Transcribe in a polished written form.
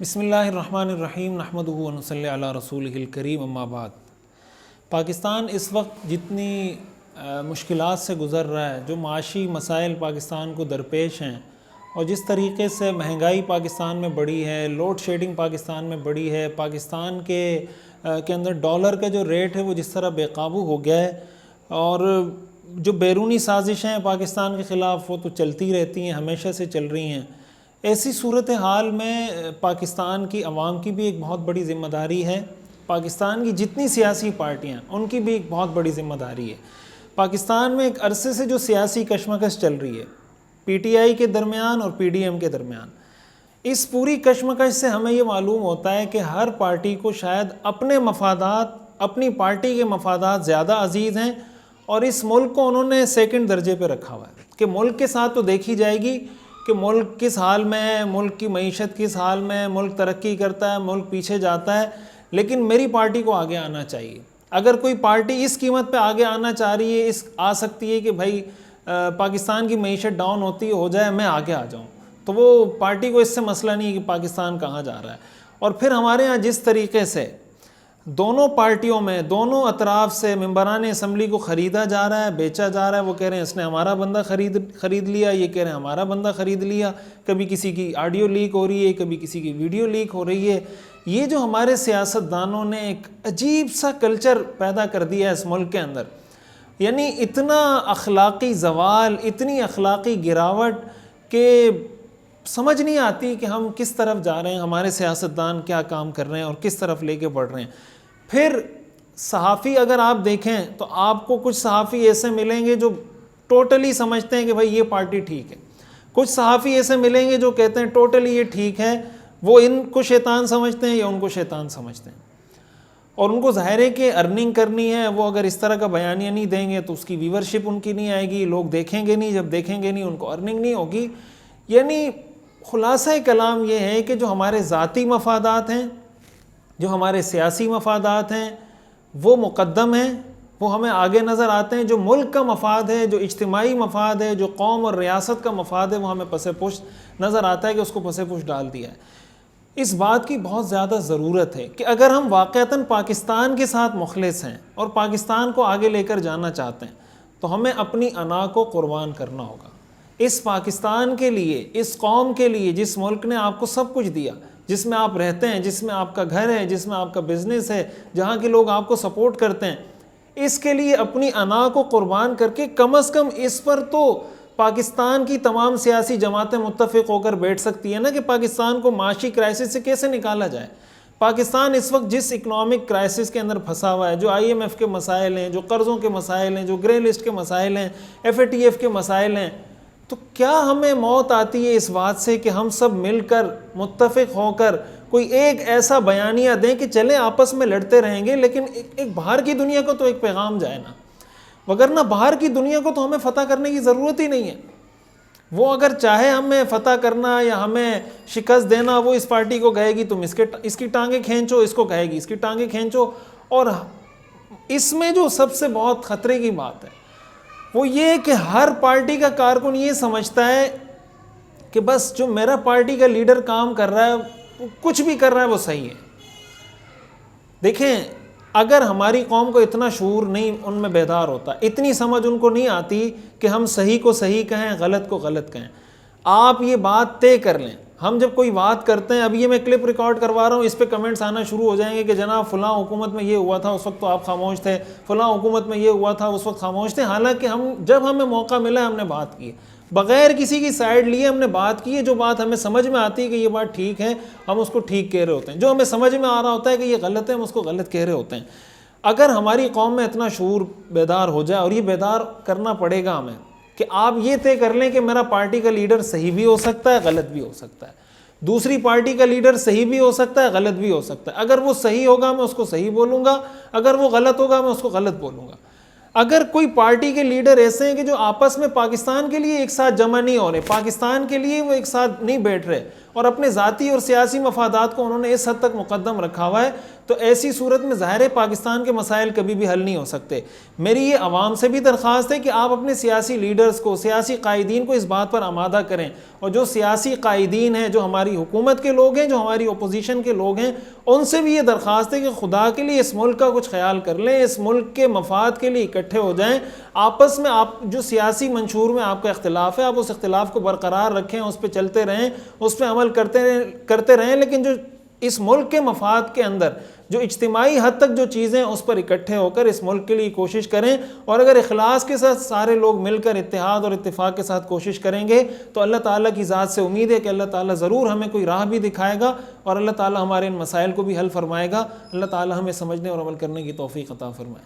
بسم اللہ الرحمن الرحیم نحمدہ و نصلی علی رسولہ الکریم اما بعد۔ پاکستان اس وقت جتنی مشکلات سے گزر رہا ہے، جو معاشی مسائل پاکستان کو درپیش ہیں، اور جس طریقے سے مہنگائی پاکستان میں بڑھی ہے، لوڈ شیڈنگ پاکستان میں بڑھی ہے، پاکستان کے اندر ڈالر کا جو ریٹ ہے وہ جس طرح بے قابو ہو گیا ہے، اور جو بیرونی سازشیں ہیں پاکستان کے خلاف وہ تو چلتی رہتی ہیں، ہمیشہ سے چل رہی ہیں۔ ایسی صورتحال میں پاکستان کی عوام کی بھی ایک بہت بڑی ذمہ داری ہے، پاکستان کی جتنی سیاسی پارٹیاں ان کی بھی ایک بہت بڑی ذمہ داری ہے۔ پاکستان میں ایک عرصے سے جو سیاسی کشمکش چل رہی ہے پی ٹی آئی کے درمیان اور پی ڈی ایم کے درمیان، اس پوری کشمکش سے ہمیں یہ معلوم ہوتا ہے کہ ہر پارٹی کو شاید اپنے مفادات، اپنی پارٹی کے مفادات زیادہ عزیز ہیں، اور اس ملک کو انہوں نے سیکنڈ درجے پہ رکھا ہوا ہے کہ ملک کے ساتھ تو دیکھی جائے گی کہ ملک کس حال میں ہے، ملک کی معیشت کس حال میں ہے، ملک ترقی کرتا ہے، ملک پیچھے جاتا ہے، لیکن میری پارٹی کو آگے آنا چاہیے۔ اگر کوئی پارٹی اس قیمت پہ آگے آنا چاہ رہی ہے، آ سکتی ہے کہ بھائی پاکستان کی معیشت ڈاؤن ہوتی ہو جائے، میں آگے آ جاؤں، تو وہ پارٹی کو اس سے مسئلہ نہیں ہے کہ پاکستان کہاں جا رہا ہے۔ اور پھر ہمارے ہاں جس طریقے سے دونوں پارٹیوں میں دونوں اطراف سے ممبران اسمبلی کو خریدا جا رہا ہے، بیچا جا رہا ہے، وہ کہہ رہے ہیں اس نے ہمارا بندہ خرید لیا، یہ کہہ رہے ہیں ہمارا بندہ خرید لیا، کبھی کسی کی آڈیو لیک ہو رہی ہے، کبھی کسی کی ویڈیو لیک ہو رہی ہے۔ یہ جو ہمارے سیاستدانوں نے ایک عجیب سا کلچر پیدا کر دیا ہے اس ملک کے اندر، یعنی اتنا اخلاقی زوال، اتنی اخلاقی گراوٹ کہ سمجھ نہیں آتی کہ ہم کس طرف جا رہے ہیں، ہمارے سیاستدان کیا کام کر رہے ہیں اور کس طرف لے کے بڑھ رہے ہیں۔ پھر صحافی اگر آپ دیکھیں تو آپ کو کچھ صحافی ایسے ملیں گے جو ٹوٹلی سمجھتے ہیں کہ بھائی یہ پارٹی ٹھیک ہے، کچھ صحافی ایسے ملیں گے جو کہتے ہیں ٹوٹلی یہ ٹھیک ہے، وہ ان کو شیطان سمجھتے ہیں یا ان کو شیطان سمجھتے ہیں، اور ان کو ظاہر ہے کہ ارننگ کرنی ہے، وہ اگر اس طرح کا بیانیہ نہیں دیں گے تو اس کی ویورشپ ان کی نہیں آئے گی، لوگ دیکھیں گے نہیں، جب دیکھیں گے نہیں ان کو ارننگ نہیں ہوگی۔ یعنی خلاصہ کلام یہ ہے کہ جو ہمارے ذاتی مفادات ہیں، جو ہمارے سیاسی مفادات ہیں وہ مقدم ہیں، وہ ہمیں آگے نظر آتے ہیں، جو ملک کا مفاد ہے، جو اجتماعی مفاد ہے، جو قوم اور ریاست کا مفاد ہے، وہ ہمیں پس پشت نظر آتا ہے کہ اس کو پس پشت ڈال دیا ہے۔ اس بات کی بہت زیادہ ضرورت ہے کہ اگر ہم واقعتاً پاکستان کے ساتھ مخلص ہیں اور پاکستان کو آگے لے کر جانا چاہتے ہیں تو ہمیں اپنی انا کو قربان کرنا ہوگا۔ اس پاکستان کے لیے، اس قوم کے لیے، جس ملک نے آپ کو سب کچھ دیا، جس میں آپ رہتے ہیں، جس میں آپ کا گھر ہے، جس میں آپ کا بزنس ہے، جہاں کے لوگ آپ کو سپورٹ کرتے ہیں، اس کے لیے اپنی انا کو قربان کر کے کم از کم اس پر تو پاکستان کی تمام سیاسی جماعتیں متفق ہو کر بیٹھ سکتی ہیں نا کہ پاکستان کو معاشی کرائسس سے کیسے نکالا جائے۔ پاکستان اس وقت جس اکنامک کرائسس کے اندر پھنسا ہوا ہے، جو آئی ایم ایف کے مسائل ہیں، جو قرضوں کے مسائل ہیں، جو گرے لسٹ کے مسائل ہیں، ایف اے ٹی ایف کے مسائل ہیں، تو کیا ہمیں موت آتی ہے اس بات سے کہ ہم سب مل کر متفق ہو کر کوئی ایک ایسا بیانیہ دیں کہ چلیں آپس میں لڑتے رہیں گے لیکن ایک باہر کی دنیا کو تو ایک پیغام جائے نا، وگرنہ باہر کی دنیا کو تو ہمیں فتح کرنے کی ضرورت ہی نہیں ہے۔ وہ اگر چاہے ہمیں فتح کرنا یا ہمیں شکست دینا، وہ اس پارٹی کو کہے گی تم اس کی ٹانگیں کھینچو، اس کو کہے گی اس کی ٹانگیں کھینچو۔ اور اس میں جو سب سے بہت خطرے کی بات ہے وہ یہ کہ ہر پارٹی کا کارکن یہ سمجھتا ہے کہ بس جو میرا پارٹی کا لیڈر کام کر رہا ہے، وہ کچھ بھی کر رہا ہے وہ صحیح ہے۔ دیکھیں، اگر ہماری قوم کو اتنا شعور نہیں ان میں بیدار ہوتا، اتنی سمجھ ان کو نہیں آتی کہ ہم صحیح کو صحیح کہیں، غلط کو غلط کہیں، آپ یہ بات طے کر لیں۔ ہم جب کوئی بات کرتے ہیں، اب یہ میں کلپ ریکارڈ کروا رہا ہوں، اس پہ کمنٹس آنا شروع ہو جائیں گے کہ جناب فلاں حکومت میں یہ ہوا تھا اس وقت تو آپ خاموش تھے، فلاں حکومت میں یہ ہوا تھا اس وقت خاموش تھے، حالانکہ جب ہمیں موقع ملا ہم نے بات کی، بغیر کسی کی سائیڈ لیے ہم نے بات کی ہے۔ جو بات ہمیں سمجھ میں آتی ہے کہ یہ بات ٹھیک ہے، ہم اس کو ٹھیک کہہ رہے ہوتے ہیں، جو ہمیں سمجھ میں آ رہا ہوتا ہے کہ یہ غلط ہے، ہم اس کو غلط کہہ رہے ہوتے ہیں۔ اگر ہماری قوم میں اتنا شعور بیدار ہو جائے، اور یہ بیدار کرنا پڑے گا ہمیں کہ آپ یہ طے کر لیں کہ میرا پارٹی کا لیڈر صحیح بھی ہو سکتا ہے، غلط بھی ہو سکتا ہے، دوسری پارٹی کا لیڈر صحیح بھی ہو سکتا ہے، غلط بھی ہو سکتا ہے۔ اگر وہ صحیح ہوگا میں اس کو صحیح بولوں گا، اگر وہ غلط ہوگا میں اس کو غلط بولوں گا۔ اگر کوئی پارٹی کے لیڈر ایسے ہیں کہ جو آپس میں پاکستان کے لیے ایک ساتھ جمع نہیں ہو رہے، پاکستان کے لیے وہ ایک ساتھ نہیں بیٹھ رہے، اور اپنے ذاتی اور سیاسی مفادات کو انہوں نے اس حد تک مقدم رکھا ہوا ہے، تو ایسی صورت میں ظاہر ہے پاکستان کے مسائل کبھی بھی حل نہیں ہو سکتے۔ میری یہ عوام سے بھی درخواست ہے کہ آپ اپنے سیاسی لیڈرز کو، سیاسی قائدین کو اس بات پر آمادہ کریں، اور جو سیاسی قائدین ہیں، جو ہماری حکومت کے لوگ ہیں، جو ہماری اپوزیشن کے لوگ ہیں، ان سے بھی یہ درخواست ہے کہ خدا کے لیے اس ملک کا کچھ خیال کر لیں، اس ملک کے مفاد کے لیے اکٹھے ہو جائیں۔ آپس میں آپ جو سیاسی منشور میں آپ کا اختلاف ہے، آپ اس اختلاف کو برقرار رکھیں، اس پہ چلتے رہیں، اس پہ عمل کرتے رہیں، لیکن جو اس ملک کے مفاد کے اندر جو اجتماعی حد تک جو چیزیں اس پر اکٹھے ہو کر اس ملک کے لیے کوشش کریں، اور اگر اخلاص کے ساتھ سارے لوگ مل کر اتحاد اور اتفاق کے ساتھ کوشش کریں گے تو اللہ تعالیٰ کی ذات سے امید ہے کہ اللہ تعالیٰ ضرور ہمیں کوئی راہ بھی دکھائے گا، اور اللہ تعالیٰ ہمارے ان مسائل کو بھی حل فرمائے گا۔ اللہ تعالیٰ ہمیں سمجھنے اور عمل کرنے کی توفیق عطا فرمائے۔